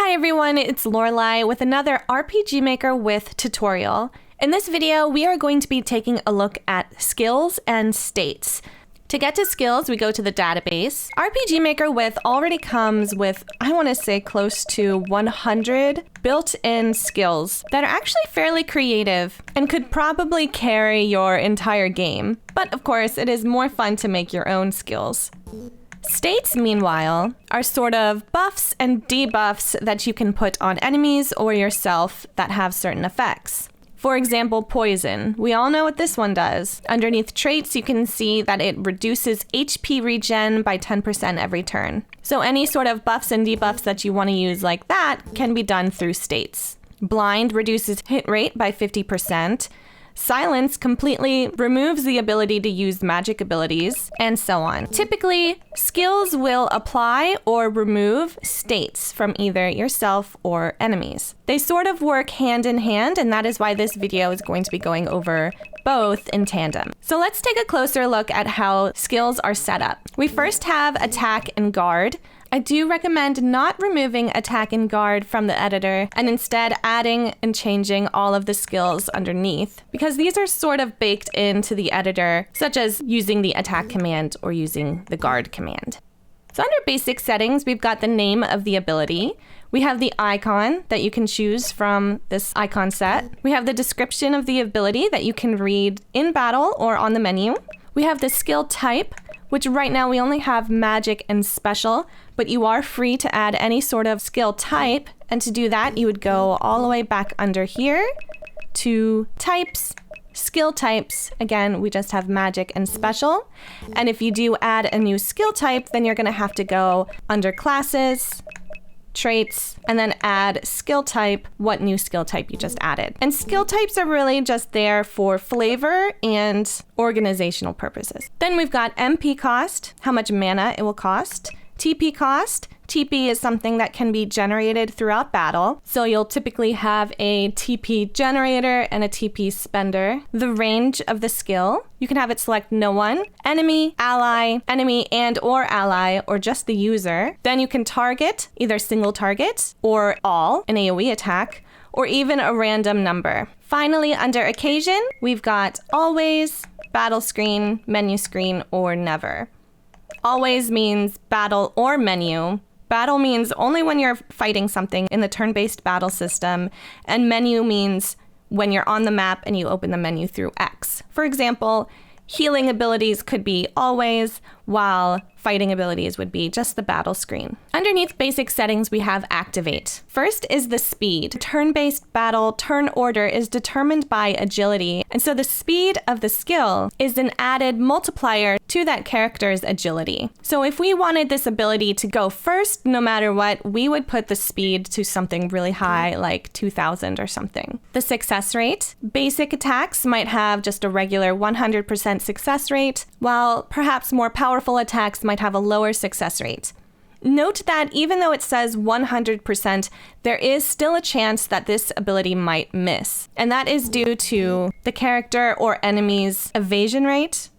Hi everyone, it's Lorelai with another RPG Maker with tutorial. In this video, we are going to be taking a look at skills and states. To get to skills, we go to the database. RPG Maker with already comes with, I want to say, close to 100 built-in skills that are actually fairly creative and could probably carry your entire game. But of course, it is more fun to make your own skills. States, meanwhile, are sort of buffs and debuffs that you can put on enemies or yourself that have certain effects. For example, poison. We all know what this one does. Underneath traits, you can see that it reduces HP regen by 10% every turn. So any sort of buffs and debuffs that you want to use like that can be done through states. Blind reduces hit rate by 50%. Silence completely removes the ability to use magic abilities, and so on. Typically, skills will apply or remove states from either yourself or enemies. They sort of work hand in hand, and that is why this video is going to be going over both in tandem. So let's take a closer look at how skills are set up. We first have attack and guard. I do recommend not removing attack and guard from the editor and instead adding and changing all of the skills underneath, because these are sort of baked into the editor, such as using the attack command or using the guard command. So under basic settings, we've got the name of the ability. We have the icon that you can choose from this icon set. We have the description of the ability that you can read in battle or on the menu. We have the skill type, which right now we only have magic and special, but you are free to add any sort of skill type. And to do that, you would go all the way back under here to types, skill types. Again, we just have magic and special. And if you do add a new skill type, then you're going to have to go under classes, traits, and then add skill type, what new skill type you just added. And skill types are really just there for flavor and organizational purposes. Then we've got MP cost, how much mana it will cost. TP cost. TP is something that can be generated throughout battle. So you'll typically have a TP generator and a TP spender. The range of the skill, you can have it select no one, enemy and or ally, or just the user. Then you can target, either single target or all, an AoE attack, or even a random number. Finally, under occasion, we've got always, battle screen, menu screen, or never. Always means battle or menu. Battle means only when you're fighting something in the turn-based battle system, and menu means when you're on the map and you open the menu through X. For example, healing abilities could be always, while fighting abilities would be just the battle screen. Underneath basic settings, we have activate. First is the speed. Turn-based battle turn order is determined by agility, and so the speed of the skill is an added multiplier to that character's agility. So if we wanted this ability to go first, no matter what, we would put the speed to something really high, like 2000 or something. The success rate. Basic attacks might have just a regular 100% success rate, while perhaps more powerful attacks might have a lower success rate. Note that even though it says 100%, there is still a chance that this ability might miss. And that is due to the character or enemy's evasion rate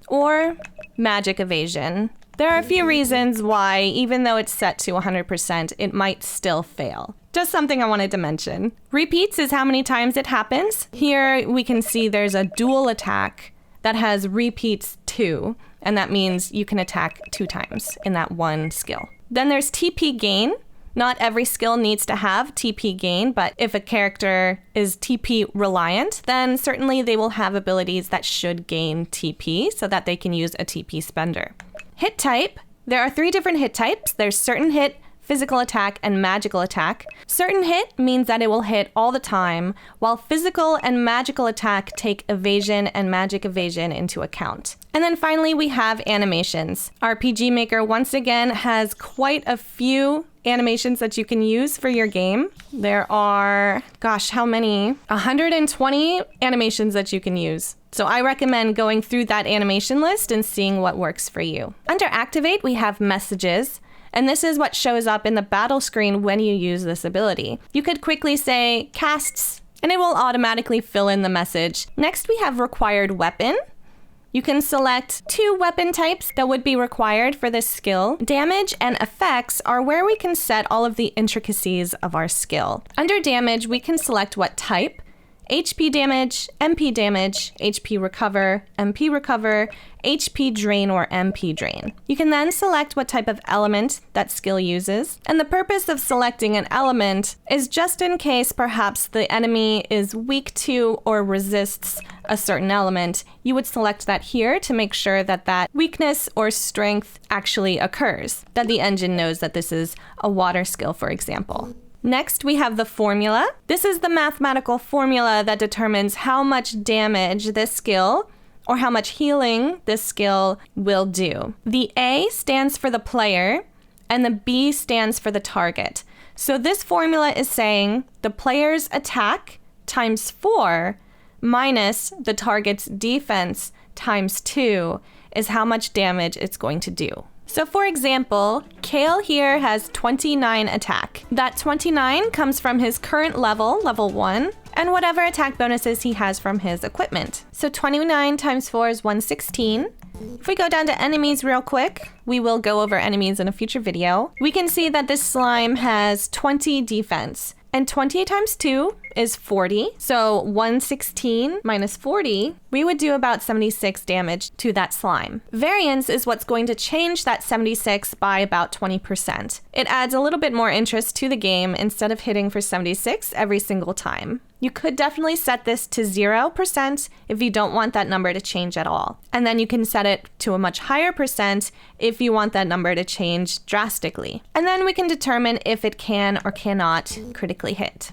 or magic evasion. There are a few reasons why, even though it's set to 100%, it might still fail. Just something I wanted to mention. Repeats is how many times it happens. Here we can see there's a dual attack that has repeats 2, and that means you can attack 2 times in that one skill. Then there's TP gain. Not every skill needs to have TP gain, but if a character is TP reliant, then certainly they will have abilities that should gain TP so that they can use a TP spender. Hit type. There are 3 different hit types. There's certain hit, physical attack, and magical attack. Certain hit means that it will hit all the time, while physical and magical attack take evasion and magic evasion into account. And then finally, we have animations. RPG Maker once again has quite a few animations that you can use for your game. There are, gosh, how many? 120 animations that you can use. So I recommend going through that animation list and seeing what works for you. Under activate, we have messages. And this is what shows up in the battle screen when you use this ability. You could quickly say casts, and it will automatically fill in the message. Next, we have required weapon. You can select 2 weapon types that would be required for this skill. Damage and effects are where we can set all of the intricacies of our skill. Under damage, we can select what type: HP damage, MP recover, MP recover, HP drain, or MP drain. You can then select what type of element that skill uses. And the purpose of selecting an element is just in case perhaps the enemy is weak to or resists a certain element. You would select that here to make sure that that weakness or strength actually occurs, that the engine knows that this is a water skill, for example. Next, we have the formula. This is the mathematical formula that determines how much damage this skill or how much healing this skill will do. The A stands for the player and the B stands for the target. So this formula is saying the player's attack times 4 minus the target's defense times 2 is how much damage it's going to do. So for example, Kale here has 29 attack. That 29 comes from his current level, level 1, and whatever attack bonuses he has from his equipment. So 29 times 4 is 116. If we go down to enemies real quick, we will go over enemies in a future video. We can see that this slime has 20 defense. And 20 times 2 is 40. So 116 minus 40, we would do about 76 damage to that slime. Variance is what's going to change that 76 by about 20%. It adds a little bit more interest to the game instead of hitting for 76 every single time. You could definitely set this to 0% if you don't want that number to change at all. And then you can set it to a much higher percent if you want that number to change drastically. And then we can determine if it can or cannot critically hit.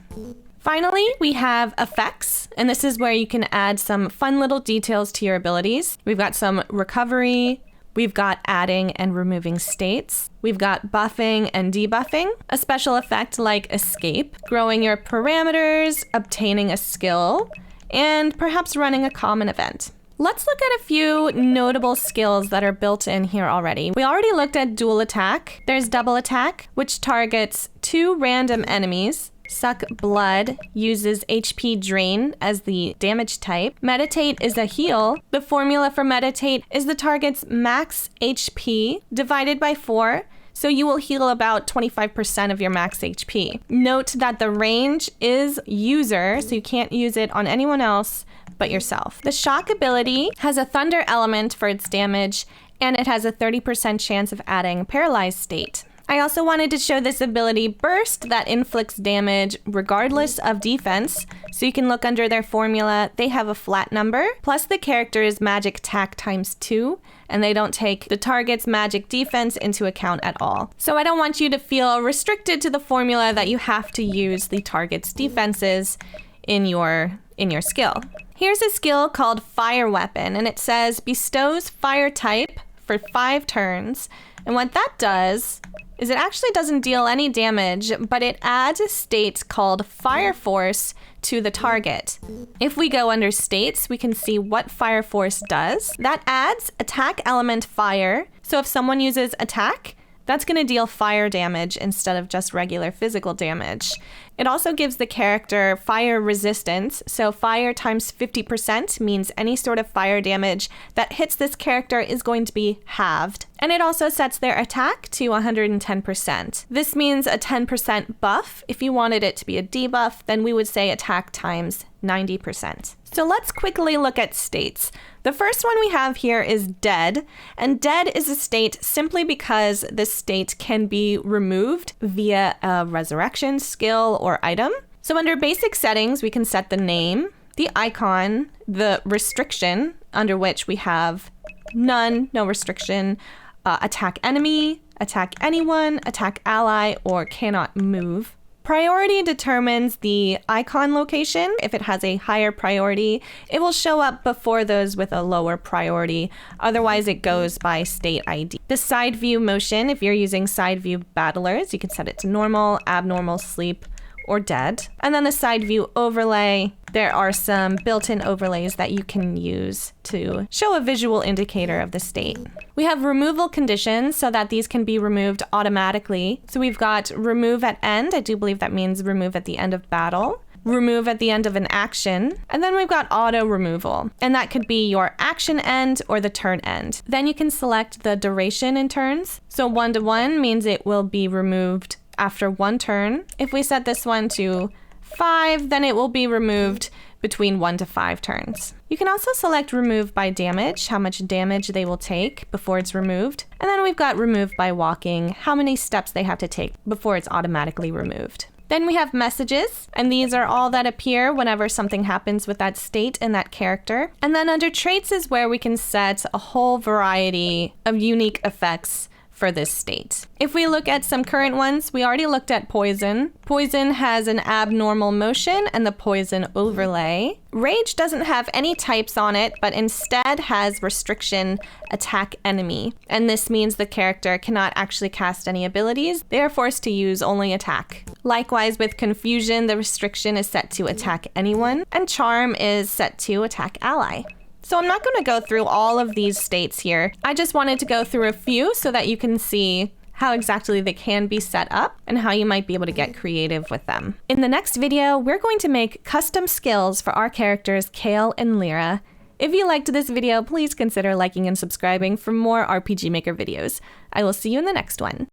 Finally, we have effects, and this is where you can add some fun little details to your abilities. We've got some recovery, we've got adding and removing states, we've got buffing and debuffing, a special effect like escape, growing your parameters, obtaining a skill, and perhaps running a common event. Let's look at a few notable skills that are built in here already. We already looked at dual attack. There's double attack, which targets 2 random enemies. Suck blood uses HP drain as the damage type. Meditate is a heal. The formula for meditate is the target's max HP divided by 4. So you will heal about 25% of your max HP. Note that the range is user, so you can't use it on anyone else but yourself. The shock ability has a thunder element for its damage, and it has a 30% chance of adding paralyzed state. I also wanted to show this ability burst that inflicts damage regardless of defense. So you can look under their formula. They have a flat number, plus the character's magic attack times 2, and they don't take the target's magic defense into account at all. So I don't want you to feel restricted to the formula that you have to use the target's defenses in your skill. Here's a skill called Fire Weapon, and it says bestows fire type for 5 turns. And what that does is it actually doesn't deal any damage, but it adds a state called Fire Force to the target. If we go under states, we can see what Fire Force does. That adds attack element fire. So if someone uses attack, that's going to deal fire damage instead of just regular physical damage. It also gives the character fire resistance, so fire times 50% means any sort of fire damage that hits this character is going to be halved. And it also sets their attack to 110%. This means a 10% buff. If you wanted it to be a debuff, then we would say attack times 90%. So let's quickly look at states. The first one we have here is dead, and dead is a state simply because this state can be removed via a resurrection skill or item. So under basic settings, we can set the name, the icon, the restriction, under which we have none, no restriction, attack enemy, attack anyone, attack ally, or cannot move. Priority determines the icon location. If it has a higher priority, it will show up before those with a lower priority. Otherwise, it goes by state ID. The side view motion, if you're using side view battlers, you can set it to normal, abnormal, sleep, or dead. And then the side view overlay, there are some built-in overlays that you can use to show a visual indicator of the state. We have removal conditions so that these can be removed automatically. So we've got remove at end. I do believe that means remove at the end of battle. remove at the end of an action. And then we've got auto removal, and that could be your action end or the turn end. Then you can select the duration in turns. So 1 to 1 means it will be removed after 1 turn. If we set this one to 5, then it will be removed between 1 to 5 turns. You can also select remove by damage, how much damage they will take before it's removed. And then we've got remove by walking, how many steps they have to take before it's automatically removed. Then we have messages, and these are all that appear whenever something happens with that state and that character. And then under traits is where we can set a whole variety of unique effects for this state. If we look at some current ones, we already looked at poison. Poison has an abnormal motion and the poison overlay. Rage doesn't have any types on it, but instead has restriction attack enemy. And this means the character cannot actually cast any abilities. They are forced to use only attack. Likewise with confusion, the restriction is set to attack anyone, and charm is set to attack ally. So I'm not going to go through all of these states here. I just wanted to go through a few so that you can see how exactly they can be set up and how you might be able to get creative with them. In the next video, we're going to make custom skills for our characters Kale and Lyra. If you liked this video, please consider liking and subscribing for more RPG Maker videos. I will see you in the next one.